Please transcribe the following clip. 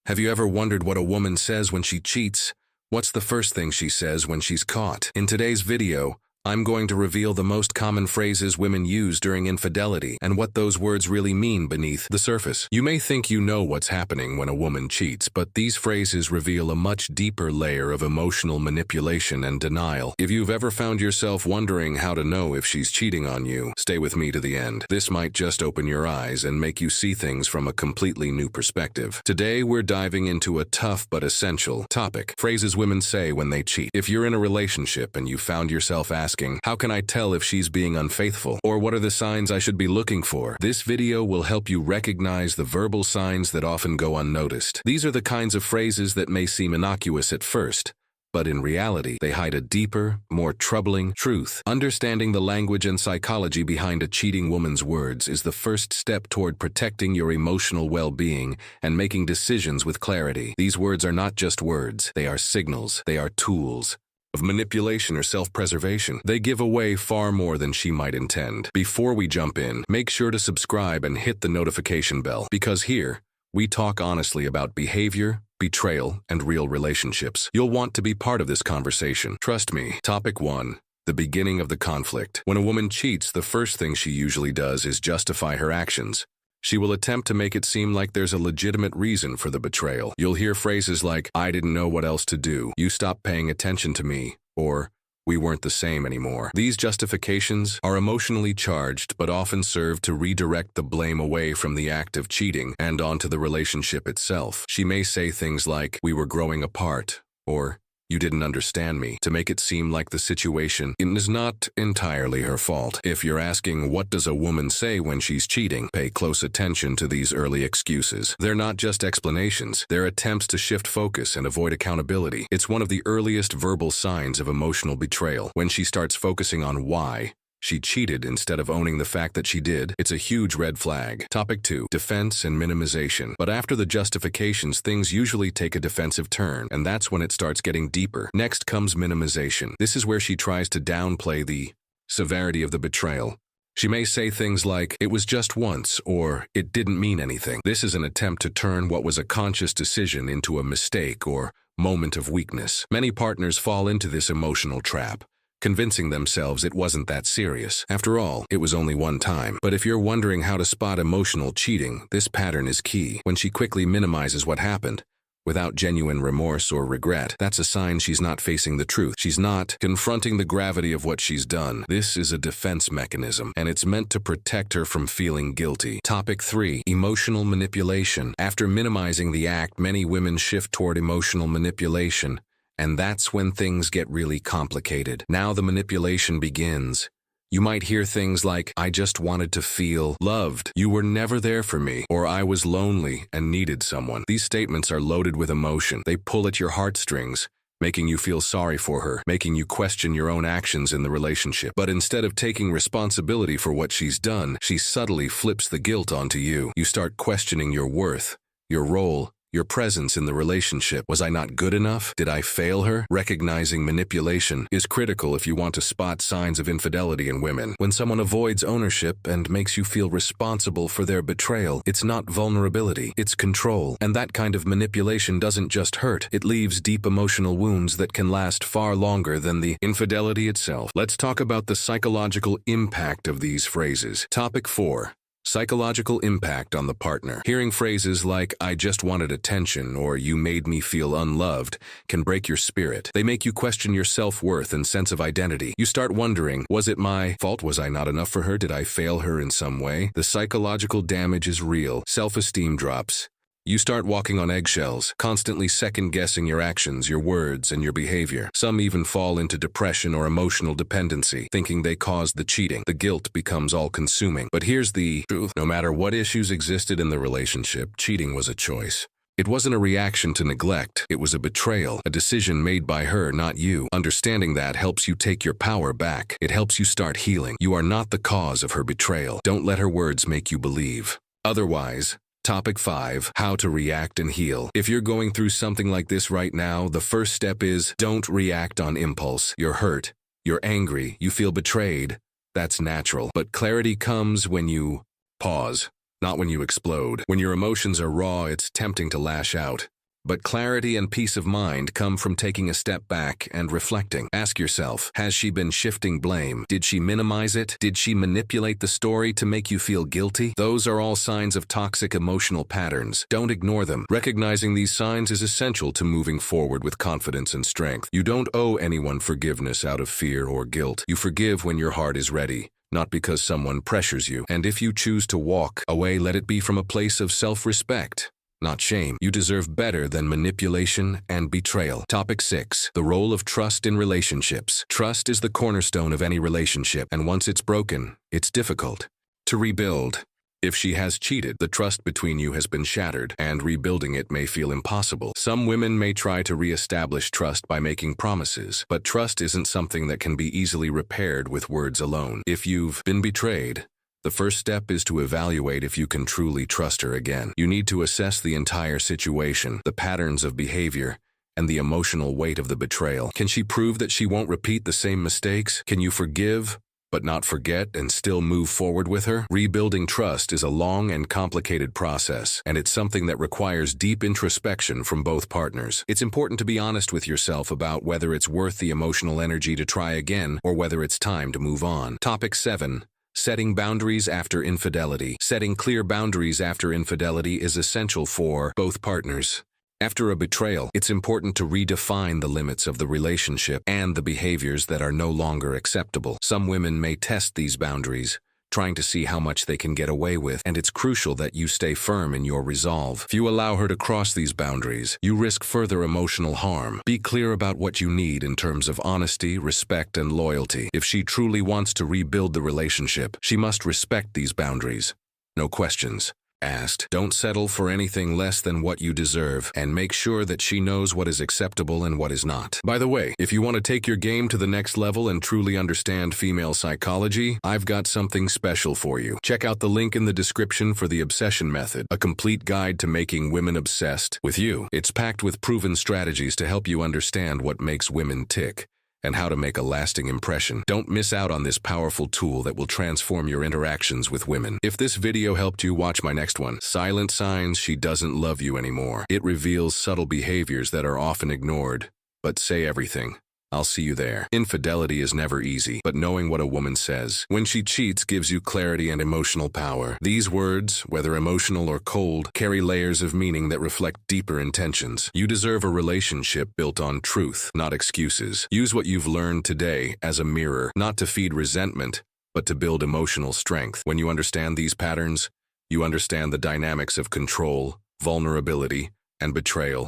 Have you ever wondered what a woman says when she cheats? What's the first thing she says when she's caught? In today's video, I'm going to reveal the most common phrases women use during infidelity and what those words really mean beneath the surface. You may think you know what's happening when a woman cheats, but these phrases reveal a much deeper layer of emotional manipulation and denial. If you've ever found yourself wondering how to know if she's cheating on you, stay with me to the end. This might just open your eyes and make you see things from a completely new perspective. Today, we're diving into a tough but essential topic: phrases women say when they cheat. If you're in a relationship and you found yourself asking, how can I tell if she's being unfaithful? Or what are the signs I should be looking for? This video will help you recognize the verbal signs that often go unnoticed. These are the kinds of phrases that may seem innocuous at first, but in reality, they hide a deeper, more troubling truth. Understanding the language and psychology behind a cheating woman's words is the first step toward protecting your emotional well-being and making decisions with clarity. These words are not just words, they are signals, they are tools of manipulation or self-preservation. They give away far more than she might intend. Before we jump in, make sure to subscribe and hit the notification bell, because here, we talk honestly about behavior, betrayal, and real relationships. You'll want to be part of this conversation. Trust me. Topic 1. The beginning of the conflict. When a woman cheats, the first thing she usually does is justify her actions. She will attempt to make it seem like there's a legitimate reason for the betrayal. You'll hear phrases like, "I didn't know what else to do," "You stopped paying attention to me," or "We weren't the same anymore." These justifications are emotionally charged but often serve to redirect the blame away from the act of cheating and onto the relationship itself. She may say things like, "We were growing apart," or "You didn't understand me," to make it seem like the situation is not entirely her fault. If you're asking, what does a woman say when she's cheating, pay close attention to these early excuses. They're not just explanations, they're attempts to shift focus and avoid accountability. It's one of the earliest verbal signs of emotional betrayal. When she starts focusing on why she cheated instead of owning the fact that she did, it's a huge red flag. Topic 2. Defense and minimization. But after the justifications, things usually take a defensive turn, and that's when it starts getting deeper. Next comes minimization. This is where she tries to downplay the severity of the betrayal. She may say things like, "It was just once," or "It didn't mean anything." This is an attempt to turn what was a conscious decision into a mistake or moment of weakness. Many partners fall into this emotional trap, convincing themselves it wasn't that serious. After all, it was only one time. But if you're wondering how to spot emotional cheating, this pattern is key. When she quickly minimizes what happened, without genuine remorse or regret, that's a sign she's not facing the truth. She's not confronting the gravity of what she's done. This is a defense mechanism, and it's meant to protect her from feeling guilty. Topic 3. Emotional manipulation. After minimizing the act, many women shift toward emotional manipulation. And that's when things get really complicated. Now the manipulation begins. You might hear things like, "I just wanted to feel loved," "You were never there for me," or "I was lonely and needed someone." These statements are loaded with emotion. They pull at your heartstrings, making you feel sorry for her, making you question your own actions in the relationship. But instead of taking responsibility for what she's done, she subtly flips the guilt onto you. You start questioning your worth, your role, your presence in the relationship. Was I not good enough? Did I fail her? Recognizing manipulation is critical if you want to spot signs of infidelity in women. When someone avoids ownership and makes you feel responsible for their betrayal, it's not vulnerability, it's control. And that kind of manipulation doesn't just hurt, it leaves deep emotional wounds that can last far longer than the infidelity itself. Let's talk about the psychological impact of these phrases. Topic 4. Psychological impact on the partner. Hearing phrases like, "I just wanted attention," or "You made me feel unloved," can break your spirit. They make you question your self-worth and sense of identity. You start wondering, was it my fault? Was I not enough for her? Did I fail her in some way? The psychological damage is real. Self-esteem drops. You start walking on eggshells, constantly second-guessing your actions, your words, and your behavior. Some even fall into depression or emotional dependency, thinking they caused the cheating. The guilt becomes all-consuming. But here's the truth. No matter what issues existed in the relationship, cheating was a choice. It wasn't a reaction to neglect. It was a betrayal, a decision made by her, not you. Understanding that helps you take your power back. It helps you start healing. You are not the cause of her betrayal. Don't let her words make you believe otherwise. Topic 5. How to react and heal. If you're going through something like this right now, the first step is, don't react on impulse. You're hurt. You're angry. You feel betrayed. That's natural. But clarity comes when you pause. Not when you explode. When your emotions are raw, it's tempting to lash out. But clarity and peace of mind come from taking a step back and reflecting. Ask yourself, has she been shifting blame? Did she minimize it? Did she manipulate the story to make you feel guilty? Those are all signs of toxic emotional patterns. Don't ignore them. Recognizing these signs is essential to moving forward with confidence and strength. You don't owe anyone forgiveness out of fear or guilt. You forgive when your heart is ready, not because someone pressures you. And if you choose to walk away, let it be from a place of self-respect, not shame. You deserve better than manipulation and betrayal. Topic 6. The role of trust in relationships. Trust is the cornerstone of any relationship, and once it's broken, it's difficult to rebuild. If she has cheated, the trust between you has been shattered, and rebuilding it may feel impossible. Some women may try to re-establish trust by making promises, but trust isn't something that can be easily repaired with words alone. If you've been betrayed, the first step is to evaluate if you can truly trust her again. You need to assess the entire situation, the patterns of behavior, and the emotional weight of the betrayal. Can she prove that she won't repeat the same mistakes? Can you forgive, but not forget, and still move forward with her? Rebuilding trust is a long and complicated process, and it's something that requires deep introspection from both partners. It's important to be honest with yourself about whether it's worth the emotional energy to try again or whether it's time to move on. Topic 7. Setting boundaries after infidelity. Setting clear boundaries after infidelity is essential for both partners. After a betrayal, it's important to redefine the limits of the relationship and the behaviors that are no longer acceptable. Some women may test these boundaries, trying to see how much they can get away with, and it's crucial that you stay firm in your resolve. If you allow her to cross these boundaries, you risk further emotional harm. Be clear about what you need in terms of honesty, respect, and loyalty. If she truly wants to rebuild the relationship, she must respect these boundaries. No questions asked. Don't settle for anything less than what you deserve, and make sure that she knows what is acceptable and what is not. By the way, if you want to take your game to the next level and truly understand female psychology, I've got something special for you. Check out the link in the description for the Obsession Method, a complete guide to making women obsessed with you. It's packed with proven strategies to help you understand what makes women tick and how to make a lasting impression. Don't miss out on this powerful tool that will transform your interactions with women. If this video helped you, watch my next one. Silent Signs She Doesn't Love You Anymore. It reveals subtle behaviors that are often ignored, but say everything. I'll see you there. Infidelity is never easy, but knowing what a woman says when she cheats gives you clarity and emotional power. These words, whether emotional or cold, carry layers of meaning that reflect deeper intentions. You deserve a relationship built on truth, not excuses. Use what you've learned today as a mirror, not to feed resentment, but to build emotional strength. When you understand these patterns, you understand the dynamics of control, vulnerability, and betrayal.